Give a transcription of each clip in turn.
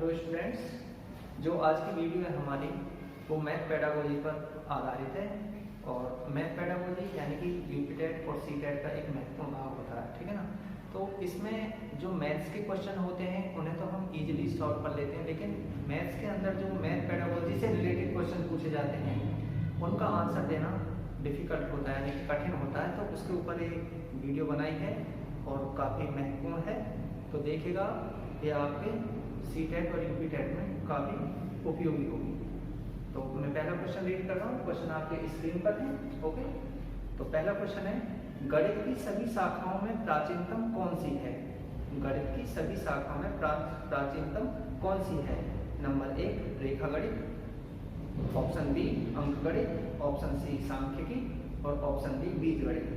Hello students, जो आज की वीडियो है हमारी वो मैथ पेडागोजी पर आधारित है। और मैथ पेडागोजी यानी कि यूपी टेट और सी टेट का एक महत्वपूर्ण भाग होता है, ठीक है ना। तो इसमें जो मैथ्स के क्वेश्चन होते हैं उन्हें तो हम इजीली सॉल्व कर लेते हैं, लेकिन मैथ्स के अंदर जो मैथ पेडागोजी से रिलेटेड क्वेश्चन पूछे जाते हैं उनका आंसर देना डिफ़िकल्ट होता है, यानी कि कठिन होता है। तो उसके ऊपर एक वीडियो बनाई है और काफ़ी महत्वपूर्ण है, तो देखिएगा ये आपके सी टेट और यूपी टेट में काफ़ी उपयोगी होगी। तो मैं पहला क्वेश्चन रीड कर रहा हूँ, क्वेश्चन आपके स्क्रीन पर है। ओके, तो पहला क्वेश्चन है, गणित की सभी शाखाओं में प्राचीनतम कौन सी है? गणित की सभी शाखाओं में प्राचीनतम कौन सी है? नंबर 1 रेखा गणित, ऑप्शन बी अंक गणित, ऑप्शन सी सांख्यिकी और ऑप्शन डी बीज गणित।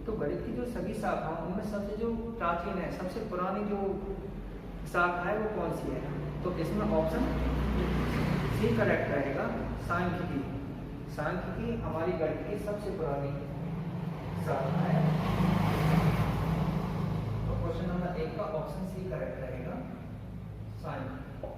तो गणित की जो सभी शाखाओं उनमें सबसे जो प्राचीन है, सबसे पुरानी जो शाखा है वो कौन सी है? तो इसमें ऑप्शन सी करेक्ट रहेगा, सांख्यिकी। सांख्यिकी हमारी गणित की सबसे पुरानी शाखा है। तो क्वेश्चन नंबर 1 का ऑप्शन सी करेक्ट रहेगा, सांख्यिकी।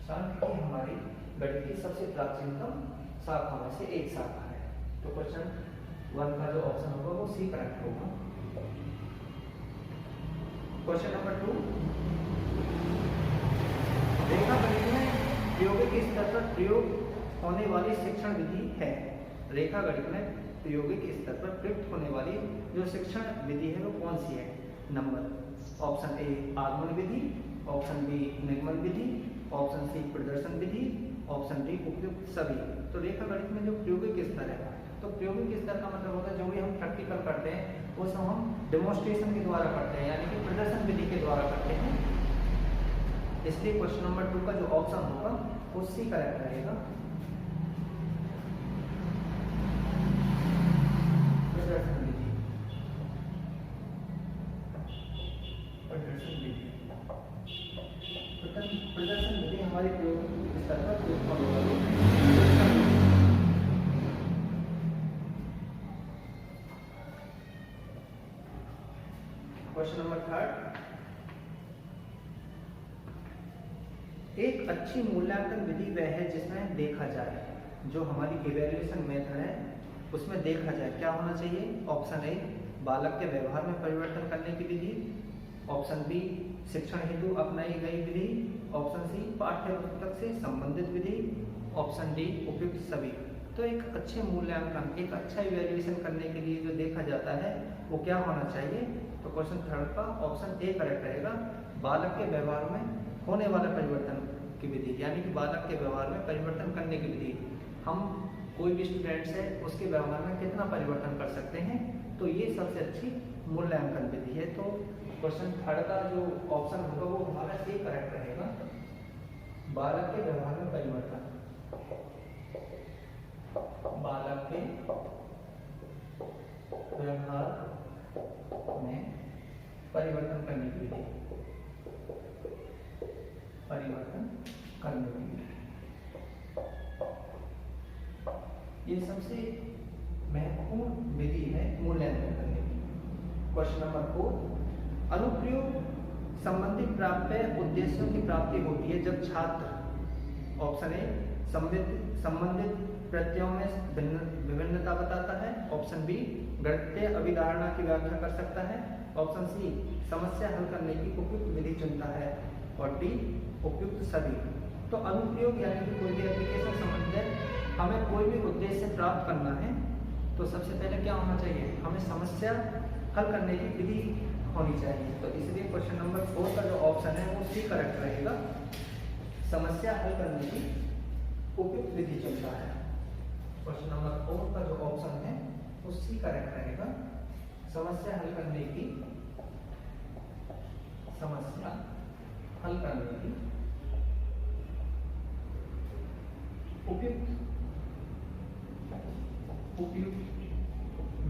सांख्यिकी हमारी गणित की सबसे प्राचीनतम शाखा में से एक शाखा है। तो क्वेश्चन 1 का जो ऑप्शन होगा वो सी करेक्ट होगा। क्वेश्चन नंबर 2, रेखा गणित में प्रायोगिक स्तर पर प्रयोग होने वाली शिक्षण विधि है। रेखा गणित में प्रायोगिक स्तर पर प्रयुक्त होने वाली जो शिक्षण विधि है वो कौन सी है? नंबर ऑप्शन ए आगमन विधि, ऑप्शन बी निगमन विधि, ऑप्शन सी प्रदर्शन विधि, ऑप्शन डी उपयुक्त सभी। तो रेखा गणित में जो प्रायोगिक स्तर है, तो प्रायोगिक स्तर का मतलब होता है जो भी हम प्रैक्टिकल करते हैं वो सब हम डेमोन्स्ट्रेशन के द्वारा करते हैं, यानी कि प्रदर्शन विधि के द्वारा करते हैं। इसलिए क्वेश्चन नंबर 2 का जो ऑप्शन होगा वो सी करेक्ट रहेगा, प्रदर्शन विधि। प्रदर्शन विधि प्रदर्शन विधि हमारे प्रायोगिक स्तर पर प्रयोग होने वाली। क्वेश्चन नंबर 3, एक अच्छी मूल्यांकन विधि वह है जिसमें देखा जाए, जो हमारी इवैल्यूएशन मेथड है उसमें देखा जाए क्या होना चाहिए। ऑप्शन ए बालक के व्यवहार में परिवर्तन करने की विधि, ऑप्शन बी शिक्षण हेतु अपनाई गई विधि, ऑप्शन सी पाठ्य पुस्तक से संबंधित विधि, ऑप्शन डी उपयुक्त सभी। तो एक अच्छे मूल्यांकन, एक अच्छा इवैल्यूएशन करने के लिए जो देखा जाता है वो क्या होना चाहिए? तो क्वेश्चन 3 का ऑप्शन ए करेक्ट रहेगा, बालक के व्यवहार में होने वाला परिवर्तन की विधि, यानी कि बालक के व्यवहार में परिवर्तन करने की विधि। हम कोई भी स्टूडेंट्स है उसके व्यवहार में कितना परिवर्तन कर सकते हैं, तो ये सबसे अच्छी मूल्यांकन विधि है। तो क्वेश्चन 3 का जो ऑप्शन होगा वो हमारा ए करेक्ट रहेगा, बालक के व्यवहार में परिवर्तन, बालक के व्यवहार में परिवर्तन करने की विधि, परिवर्तन करने की विधि। ये सबसे महत्वपूर्ण विधि है मूल्यांकन करने की। क्वेश्चन नंबर 4, अनुप्रयोग संबंधी प्राप्य उद्देश्यों की प्राप्ति होती है जब छात्र, ऑप्शन ए संबंधित प्रत्ययों में विभिन्नता बताता है, ऑप्शन बी गणितीय अभिधारणा की व्याख्या कर सकता है, ऑप्शन सी समस्या हल करने की उपयुक्त विधि चुनता है, और डी उपयुक्त सभी। तो अनुप्रयोग यानी कि कोई भी एप्लीकेशन संबंधित है, हमें कोई भी उद्देश्य प्राप्त करना है तो सबसे पहले क्या होना चाहिए? हमें समस्या हल करने की विधि होनी चाहिए। तो इसलिए क्वेश्चन नंबर 4 का जो ऑप्शन है वो सी करेक्ट रहेगा, समस्या हल करने की उपयुक्त विधि चुनता है। क्वेश्चन नंबर 4 का जो ऑप्शन है वो सी करेक्ट रहेगा, समस्या हल करने की, समस्या हल करने की उपयुक्त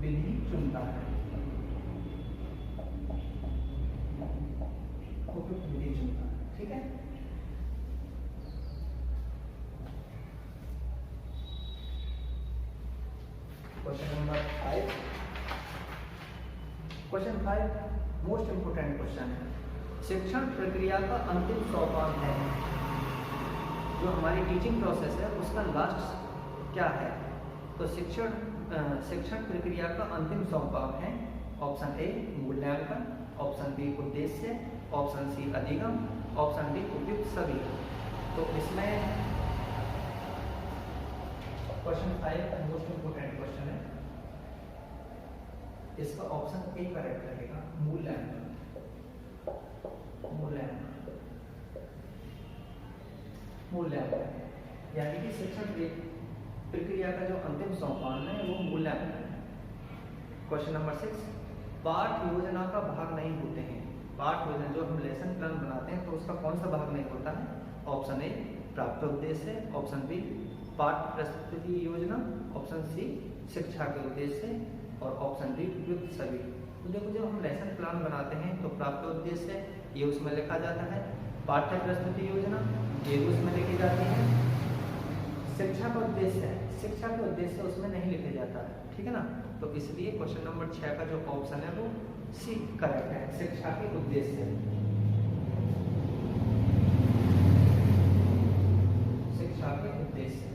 विधि चुनता है, उपयुक्त विधि चुनता है। ठीक है, question number 5, question 5 most important question है, शिक्षण प्रक्रिया का अंतिम सोपान है, जो हमारी टीचिंग प्रोसेस है उसका लास्ट क्या है। तो शिक्षण प्रक्रिया का अंतिम सोपान है ऑप्शन ए मूल्यांकन, ऑप्शन बी उद्देश्य, ऑप्शन सी अधिगम, ऑप्शन डी उपयुक्त सभी। तो इसमें क्वेश्चन 5 मोस्ट इंपोर्टेंट क्वेश्चन है, इसका ऑप्शन ए करेक्ट रहेगा मूल्यांकन। मूल्यांकन यानी कि शिक्षण प्रक्रिया का जो अंतिम सोपान है वो मूल्यांकन है। क्वेश्चन नंबर 6 पाठ योजना का भाग नहीं होते हैं। पाठ योजना जो हम लेसन प्लान बनाते हैं तो उसका कौन सा भाग नहीं होता है। ऑप्शन ए प्राप्त उद्देश्य, ऑप्शन बी पाठ प्रस्तुति योजना, ऑप्शन सी शिक्षा के उद्देश्य और ऑप्शन डी उपयुक्त सभी। तो देखो जब हम लेसन प्लान बनाते हैं तो प्राप्त उद्देश्य ये उसमें लिखा जाता है, पाठ्य प्रस्तुति योजना ये उसमें लिखी जाती है, शिक्षा का उद्देश्य उसमें नहीं लिखा जाता है, ठीक है ना। तो इसलिए क्वेश्चन नंबर 6 का जो ऑप्शन है वो सी करेक्ट है, शिक्षा के उद्देश्य। शिक्षा के उद्देश्य,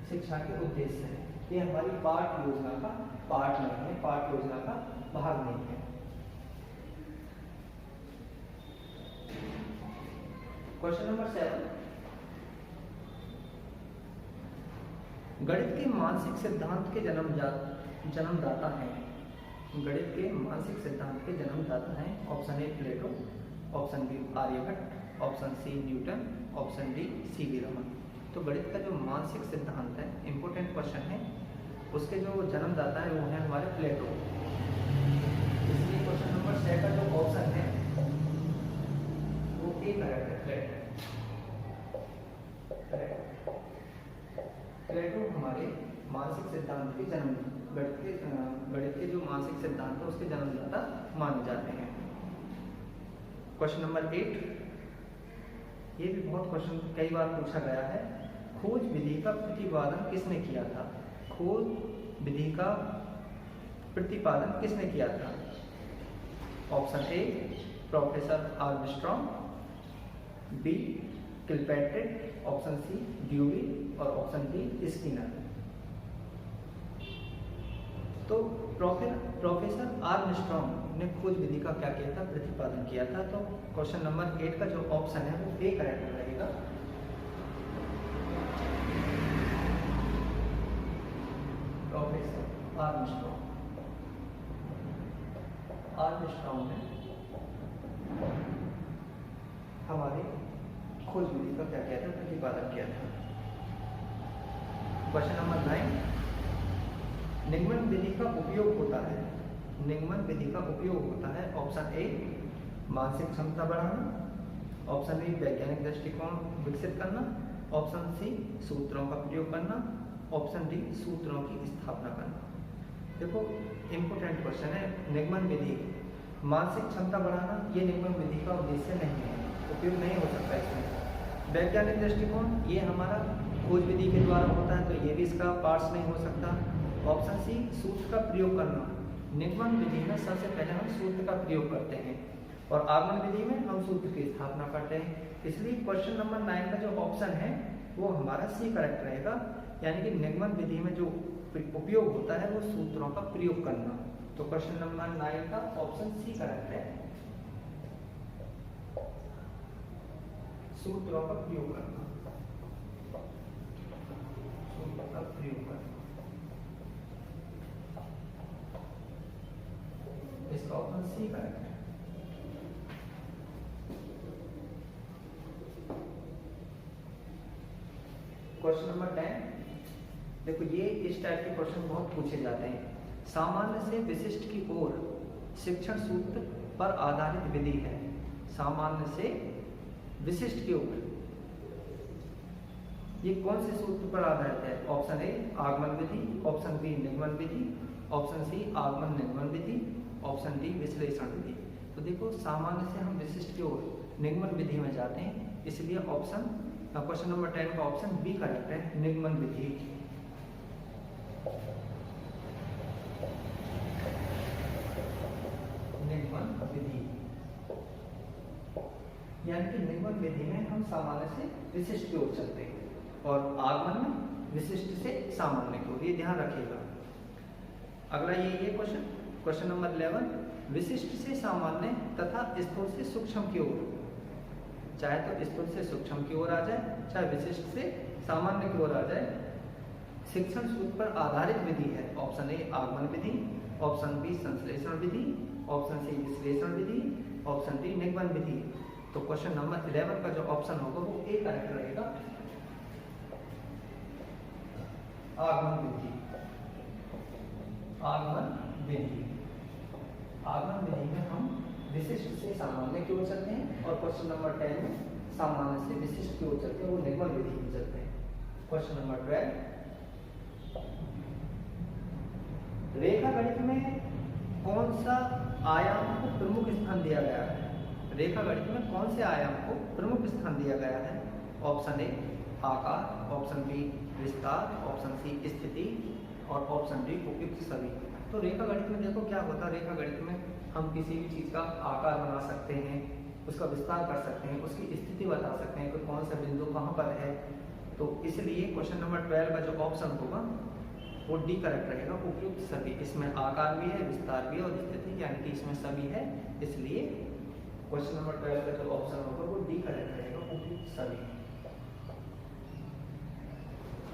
शिक्षा के उद्देश्य है, ये हमारी पाठ योजना का पार्ट नहीं है, पाठ योजना का भाग नहीं है। क्वेश्चन नंबर 7 गणित के मानसिक सिद्धांत के जन्मदाता हैं। गणित के मानसिक सिद्धांत के जन्मदाता हैं option A Plato, option B Aryabhata, option C Newton, option D CV Raman. तो गणित का जो मानसिक सिद्धांत है इंपोर्टेंट क्वेश्चन है, उसके जो जन्मदाता है वो है हमारे प्लेटो। इसलिए क्वेश्चन नंबर 6 का जो ऑप्शन है वो ए करेक्ट है, प्लेटो हमारे मानसिक सिद्धांत के गणित के जो मानसिक सिद्धांत है उसके जन्मदाता माने जाते हैं। क्वेश्चन नंबर 8 ये भी बहुत क्वेश्चन कई बार पूछा गया है, खोज विधि का प्रतिपादन किसने किया था। खोज विधि का प्रतिपादन किसने किया था। Option A professor Armstrong, B Kilpatrick, option C Dewey और ऑप्शन डी स्किनर। तो प्रोफेसर आर्मस्ट्रॉन्ग ने खोज विधि का क्या किया था, प्रतिपादन किया था। तो क्वेश्चन नंबर 8 का जो ऑप्शन है वो ए करेक्ट रहेगा। प्रोफेसर आर्मस्ट्रॉन्ग ने हमारे खोज विधि का क्या किया था, प्रतिपादन किया था। क्वेश्चन नंबर 9 निगमन विधि का उपयोग होता है। निगमन विधि का उपयोग होता है ऑप्शन ए मानसिक क्षमता बढ़ाना, ऑप्शन बी वैज्ञानिक दृष्टिकोण विकसित करना, ऑप्शन सी सूत्रों का प्रयोग करना, ऑप्शन डी सूत्रों की स्थापना करना। देखो इंपोर्टेंट क्वेश्चन है, निगमन विधि मानसिक क्षमता बढ़ाना ये निगमन विधि का उद्देश्य नहीं है, उपयोग नहीं हो सकता इसमें। वैज्ञानिक दृष्टिकोण ये हमारा खोज विधि के द्वारा होता है तो ये भी इसका पार्ट्स नहीं हो सकता। ऑप्शन सी सूत्र का प्रयोग करना, निगमन विधि में सबसे पहले हम सूत्र का प्रयोग करते हैं और आगमन विधि में हम सूत्र की स्थापना करते हैं। इसलिए क्वेश्चन नंबर 9 का जो ऑप्शन है वो हमारा सी करेक्ट रहेगा, यानी कि निगमन विधि में जो उपयोग होता है वो सूत्रों का प्रयोग करना। तो क्वेश्चन नंबर 9 का ऑप्शन सी करेक्ट है, सूत्रों का प्रयोग करना, सूत्रों का प्रयोग करना, इसका ऑप्शन सी करेक्ट है। क्वेश्चन नंबर 10 देखो ये इस टाइप के क्वेश्चन बहुत पूछे जाते हैं। सामान्य से विशिष्ट की ओर शिक्षण सूत्र पर आधारित विधि है। सामान्य से विशिष्ट की ओर ये कौन से सूत्र पर आधारित है। ऑप्शन ए आगमन विधि, ऑप्शन बी निगमन विधि, ऑप्शन सी आगमन निगमन विधि, ऑप्शन डी विश्लेषण विधि। तो देखो सामान्य से हम विशिष्ट की ओर निगमन विधि में जाते हैं, इसलिए ऑप्शन क्वेश्चन नंबर 10 का ऑप्शन बी करेक्ट है, निगमन विधि। निगमन विधि यानी कि निगमन विधि में हम सामान्य से विशिष्ट की ओर चलते हैं और आगमन में विशिष्ट से सामान्य की ओर, ये ध्यान रखिएगा। अगला ये क्वेश्चन नंबर 11, विशिष्ट से सामान्य तथा स्थूल से सूक्ष्म की ओर, चाहे तो स्थूल से सूक्ष्म की ओर आ जाए, चाहे विशिष्ट से सामान्य की ओर आ जाए, शिक्षण सूत्र पर आधारित विधि है। ऑप्शन ए आगमन विधि, ऑप्शन बी संश्लेषण विधि, ऑप्शन सी विश्लेषण विधि, ऑप्शन डी निगमन विधि। तो क्वेश्चन नंबर 11 का जो ऑप्शन होगा वो ए करेक्ट रहेगा, आगमन विधि। आगमन विधि में हम विशिष्ट से सामान्य की ओर चलते हैं और क्वेश्चन नंबर 10 में सामान्य से विशिष्ट की ओर चलते हैं, वो निगमन विधि में चलते हैं। क्वेश्चन नंबर 12, रेखा गणित में कौन सा आयाम को प्रमुख स्थान दिया गया है? रेखा गणित में कौन से आयाम को प्रमुख स्थान दिया गया है? ऑप्शन ए आकार, ऑप्शन बी विस्तार, ऑप्शन सी स्थिति और ऑप्शन डी उपयुक्त सभी। तो रेखा गणित में देखो क्या होता है, रेखा गणित में हम किसी भी चीज का आकार बना सकते हैं, उसका विस्तार कर सकते हैं, उसकी स्थिति बता सकते हैं कि कौन सा बिंदु कहाँ पर है। तो इसलिए क्वेश्चन नंबर 12 का जो ऑप्शन होगा वो डी करेक्ट रहेगा, उपयुक्त सभी। इसमें आकार भी है, विस्तार भी है और स्थिति यानी कि इसमें सभी है, इसलिए क्वेश्चन नंबर 12 का जो ऑप्शन होगा वो डी करेक्ट रहेगा, उपयुक्त सभी।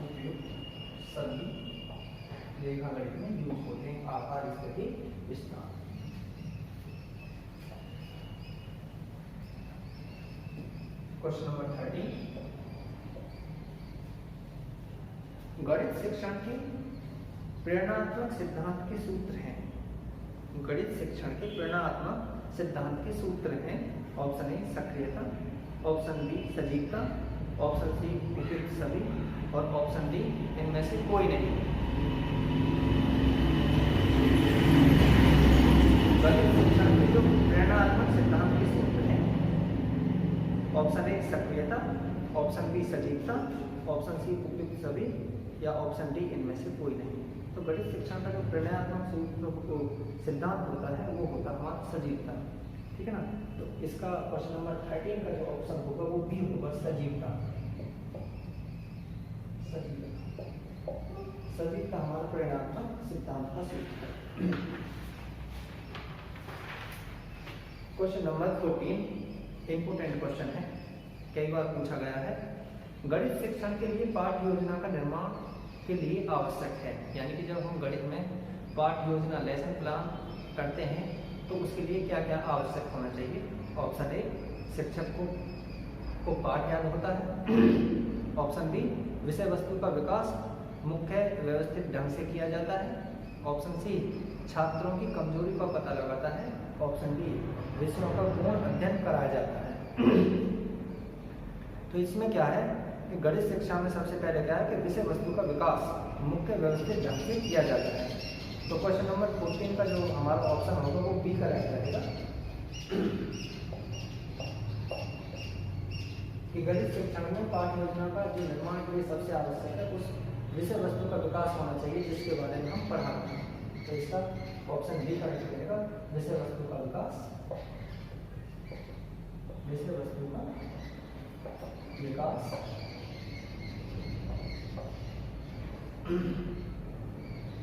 उपयुक्त सभी रेखा गणित में यूज होते हैं, आकार, स्थिति, विस्तार। क्वेश्चन नंबर 13, गणित शिक्षण के प्रेरणात्मक सिद्धांत के सूत्र हैं। गणित शिक्षण के प्रेरणात्मक सिद्धांत के सूत्र हैं। ऑप्शन ए सक्रियता, ऑप्शन बी सजीवता, ऑप्शन सी उपयुक्त सभी और ऑप्शन डी इनमें से कोई नहीं। गणित शिक्षण के जो प्रेरणात्मक सिद्धांत के सूत्र हैं, ऑप्शन ए सक्रियता, ऑप्शन बी सजीवता, ऑप्शन सी उपयुक्त सभी या ऑप्शन डी इनमें से कोई नहीं। तो गणित शिक्षण का जो प्रेरणात्मक सिद्धांत होता है वो होता है हमारा सजीवता, ठीक है ना। तो इसका क्वेश्चन नंबर 13 का जो ऑप्शन होगा वो बी होगा, सजीवता। सजीवता हमारा प्रेरणात्मक सिद्धांत का सूत्र है। क्वेश्चन नंबर 14 इंपोर्टेंट क्वेश्चन है, कई बार पूछा गया है। गणित शिक्षण के लिए पाठ योजना का निर्माण के लिए आवश्यक है, यानी कि जब हम गणित में पाठ योजना लेसन प्लान करते हैं तो उसके लिए क्या क्या आवश्यक होना चाहिए? ऑप्शन ए शिक्षक को पाठ याद होता है, ऑप्शन बी विषय वस्तु का विकास मुख्य व्यवस्थित ढंग से किया जाता है, ऑप्शन सी छात्रों की कमजोरी का पता लगाता है, ऑप्शन डी विषयों का पूर्ण अध्ययन कराया जाता है। तो इसमें क्या है कि गणित शिक्षा में सबसे पहले क्या है कि विषय वस्तु का विकास मुख्य व्यवस्थित ढंग से किया जाता है। तो क्वेश्चन नंबर 14 का जो हमारा ऑप्शन होगा वो बी करेक्ट रहेगा कि गणित शिक्षण में पाठ योजना का जो निर्माण के लिए सबसे आवश्यक है उस विषय वस्तु का विकास होना चाहिए जिसके बारे में हम पढ़ा रहे हैं। तो इसका ऑप्शन डी करेक्ट रहेगा, विषय वस्तु का विकास, विषय वस्तु का विकास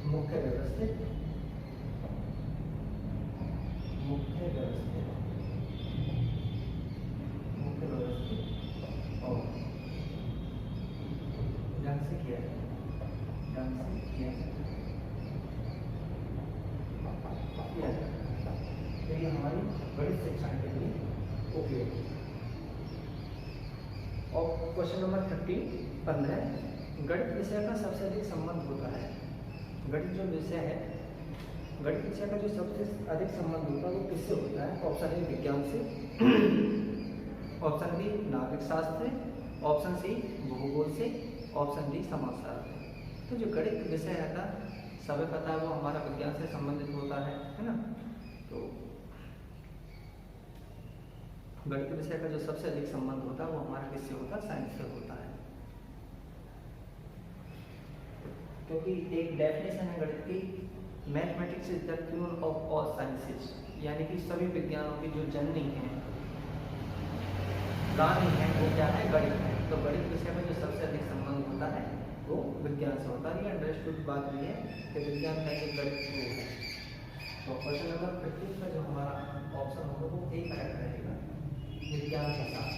मुख्य व्यवस्थित और ढंग से किया जाए, तो ये हमारी गणित शिक्षण के लिए उपयोगी। और क्वेश्चन नंबर 15 गणित विषय का सबसे अधिक संबंध होता है। गणित जो विषय है, गणित विषय का जो सबसे अधिक संबंध होता है वो किससे होता है? ऑप्शन ए विज्ञान से, ऑप्शन बी नागरिक शास्त्र से, ऑप्शन सी भूगोल से, ऑप्शन डी समाजशास्त्र। तो जो गणित विषय रहता है सभी पता है वो हमारा विज्ञान से संबंधित होता है ना। तो गणित विषय का जो सबसे अधिक संबंध होता है वो हमारा किससे होता है? साइंस से होता है। क्योंकि एक डेफिनेशन है गणित की, mathematics is the cure of all sciences, यानी कि सभी विज्ञानों की जो जननी है, रानी है, वो क्या है? गणित है। तो गणित विषय में जो सबसे अधिक संबंध होता है वो विज्ञान से होता है। ये अंडरस्टूड बात भी है कि विज्ञान का एक गणित वो है। तो क्वेश्चन नंबर 15 का जो हमारा ऑप्शन होगा वो ए करेक्ट रहेगा, विज्ञान के साथ।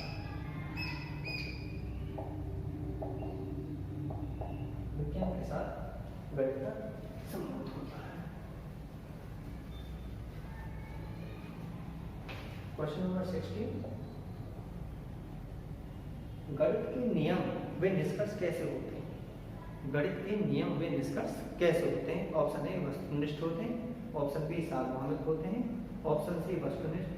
विज्ञान के साथ गणित का संबंध होता है। क्वेश्चन नंबर 16, गणित के नियम व निष्कर्ष कैसे होते हैं? गणित के नियम व निष्कर्ष कैसे होते हैं? ऑप्शन ए वस्तुनिष्ठ होते हैं, ऑप्शन बी सार्वभौमिक होते हैं, ऑप्शन सी वस्तुनिष्ठ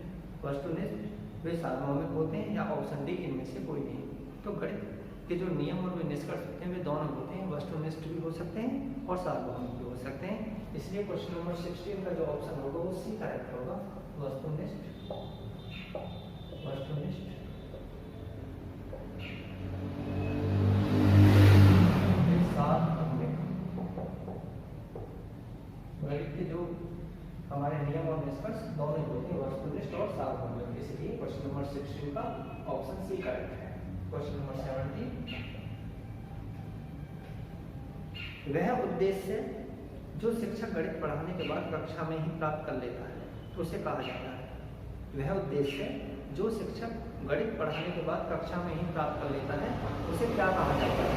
व सार्वभौमिक होते हैं, या ऑप्शन डी इनमें से कोई नहीं। तो गणित के जो नियम और वे निष्कर्ष होते हैं वे दोनों होते हैं, वस्तुनिष्ठ भी हो सकते हैं और सार्वभौमिक भी हो सकते हैं। इसलिए क्वेश्चन नंबर 16 का जो ऑप्शन होगा वो सी करेक्ट होगा, वस्तुनिष्ठ गणित के जो हमारे नियम और निष्कर्ष दोनों होते हैं, वस्तुनिष्ठ और सार्वभौमिक। इसलिए क्वेश्चन नंबर 16 का ऑप्शन सी करेक्ट है। क्वेश्चन नंबर 17, वह उद्देश्य जो शिक्षक गणित पढ़ाने के बाद कक्षा में ही प्राप्त कर लेता है तो उसे कहा जाता है। वह उद्देश्य जो शिक्षक गणित पढ़ाने के बाद कक्षा में ही प्राप्त कर लेता है उसे क्या कहा जाता है?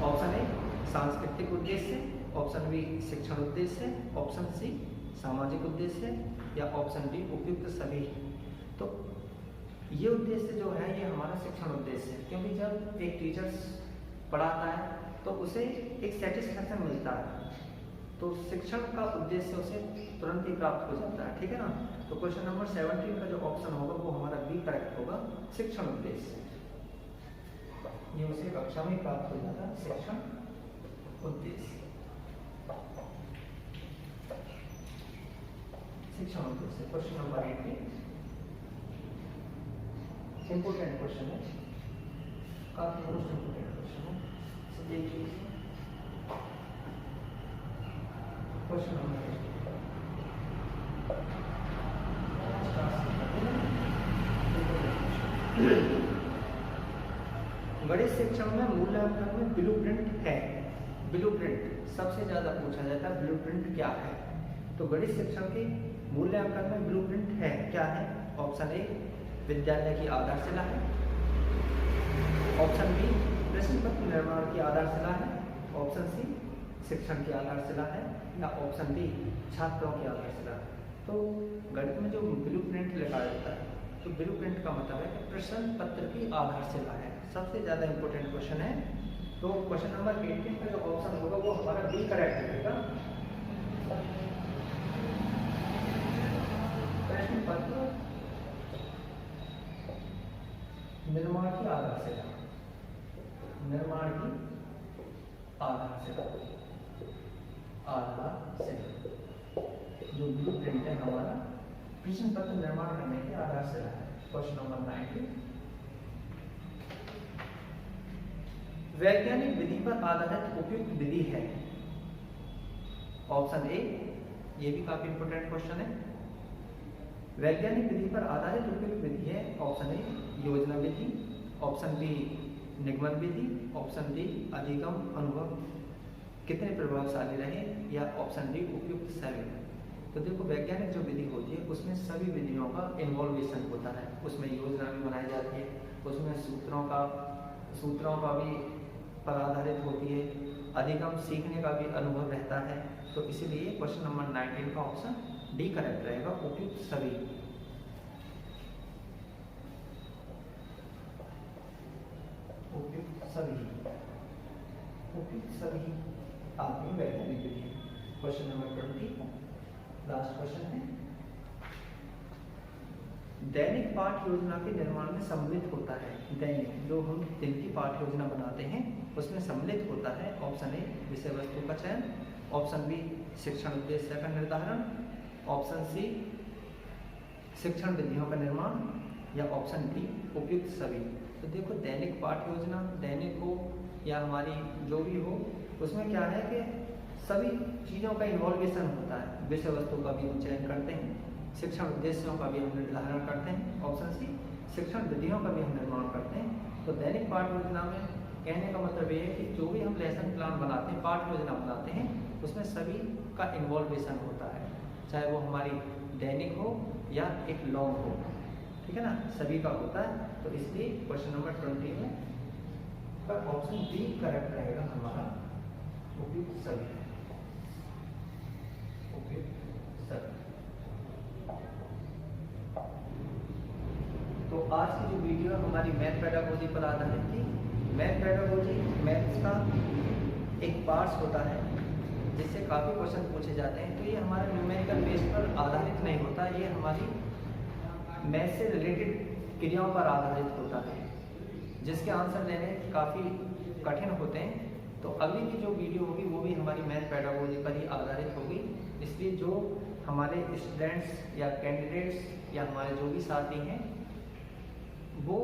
ऑप्शन ए सांस्कृतिक उद्देश्य, ऑप्शन बी शिक्षण उद्देश्य, ऑप्शन सी सामाजिक उद्देश्य, या ऑप्शन डी उपयुक्त सभी। तो ये उद्देश्य जो है ये हमारा शिक्षण उद्देश्य है, क्योंकि जब एक टीचर पढ़ाता है तो उसे एक सेटिस्फैक्शन मिलता है, तो शिक्षण का उद्देश्य उसे तुरंत ही प्राप्त हो जाता है। ठीक है ना? तो क्वेश्चन नंबर 17 का जो ऑप्शन होगा वो हमारा बी करेक्ट होगा, शिक्षण उद्देश्य। ये उसे कक्षा में प्राप्त हो जाता है, शिक्षण उद्देश्य। शिक्षण उद्देश्य। क्वेश्चन नंबर 18 इंपोर्टेंट क्वेश्चन है, काफी मोस्ट इंपोर्टेंट क्वेश्चन है, देखिए क्वेश्चन नंबर 18। गणित शिक्षण में मूल्यांकन में ब्लूप्रिंट है। ब्लूप्रिंट सबसे ज्यादा पूछा जाता है, ब्लूप्रिंट क्या है? तो गणित शिक्षण के मूल्यांकन में ब्लूप्रिंट है क्या है? ऑप्शन ए विद्यालय की आधारशिला है, ऑप्शन बी प्रश्न पत्र निर्माण की आधारशिला है, ऑप्शन सी शिक्षण की आधारशिला है, या ऑप्शन डी छात्रों की आधारशिला है। तो गणित में जो ब्लूप्रिंट लिखा जाता है तो ब्लूप्रिंट का मतलब है कि प्रश्न पत्र की आधारशिला है। सबसे ज्यादा इंपॉर्टेंट क्वेश्चन है। तो क्वेश्चन नंबर 18 का जो ऑप्शन होगा वो हमारा बी करेक्ट रहेगा, प्रश्न पत्र निर्माण की आधारशिला, निर्माण की आधारशिला, जो ब्लूप्रिंट है हमारा प्रश्न पत्र निर्माण करने की आधारशिला है। क्वेश्चन नंबर 19, वैज्ञानिक विधि पर आधारित उपयुक्त विधि है। ऑप्शन ए, ये भी काफी इंपोर्टेंट क्वेश्चन है, वैज्ञानिक विधि पर आधारित उपयुक्त विधि है। ऑप्शन ए योजना विधि, ऑप्शन बी निगमन विधि, ऑप्शन डी अधिगम अनुभव कितने प्रभावशाली रहे, या ऑप्शन डी उपयुक्त सभी। तो देखो वैज्ञानिक जो विधि होती है उसमें सभी विधियों का इन्वॉल्वेशन होता है, उसमें योजना भी बनाई जाती है, उसमें सूत्रों का भी पर आधारित होती है, अधिगम सीखने का भी अनुभव रहता है। तो इसीलिए क्वेश्चन नंबर 19 का ऑप्शन डी करेक्ट रहेगा, उपयुक्त सभी। उपयुक्त सभी, उपयुक्त सभी आपकी वैज्ञानिक विधि। क्वेश्चन नंबर 20 लास्ट क्वेश्चन है, दैनिक पाठ योजना के निर्माण में सम्मिलित होता है। दैनिक जो हम दिन की पाठ योजना बनाते हैं उसमें सम्मिलित होता है। ऑप्शन ए विषय वस्तु का चयन, ऑप्शन बी शिक्षण उद्देश्य का निर्धारण, ऑप्शन सी शिक्षण विधियों का निर्माण, या ऑप्शन डी उपयुक्त सभी। तो तो देखो दैनिक पाठ योजना, दैनिक हो या हमारी जो भी हो, उसमें क्या है कि सभी चीज़ों का इन्वॉल्वेशन होता है। विषय वस्तु का भी हम चयन करते हैं, शिक्षण उद्देश्यों का भी हम निर्धारण करते हैं, ऑप्शन सी शिक्षण विधियों का भी हम निर्माण करते हैं। तो दैनिक पाठ योजना में कहने का मतलब ये है कि जो भी हम लेसन प्लान बनाते हैं, पाठ योजना बनाते हैं, उसमें सभी का इन्वॉल्वेशन होता है, चाहे वो हमारी दैनिक हो या एक लॉन्ग हो, ठीक है ना, सभी का होता है। तो इसलिए क्वेश्चन नंबर 20 में का ऑप्शन डी करेक्ट रहेगा हमारा, उपयुक्त सभी। उपयुक्त सभी। तो आज की जो वीडियो हमारी मैथ पेडागोजी पर आधारित थी। मैथ पेडागोजी मैथ्स का एक पार्ट्स होता है जिससे काफ़ी क्वेश्चन पूछे जाते हैं। तो ये हमारे न्यूमेरिकल बेस पर आधारित नहीं होता, ये हमारी मैथ से रिलेटेड क्रियाओं पर आधारित होता है, जिसके आंसर देने काफ़ी कठिन होते हैं। तो अगली की जो वीडियो होगी वो भी हमारी मैथ पेडागोजी पर ही आधारित होगी। इसलिए जो हमारे स्टूडेंट्स या कैंडिडेट्स या हमारे जो भी साथी हैं वो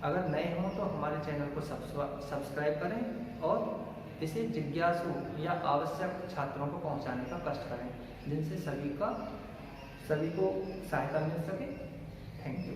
अगर नए हों तो हमारे चैनल को सब्सक्राइब करें और इसे जिज्ञासु या आवश्यक छात्रों को पहुंचाने का कष्ट करें, जिनसे सभी को सहायता मिल सके। Thank you.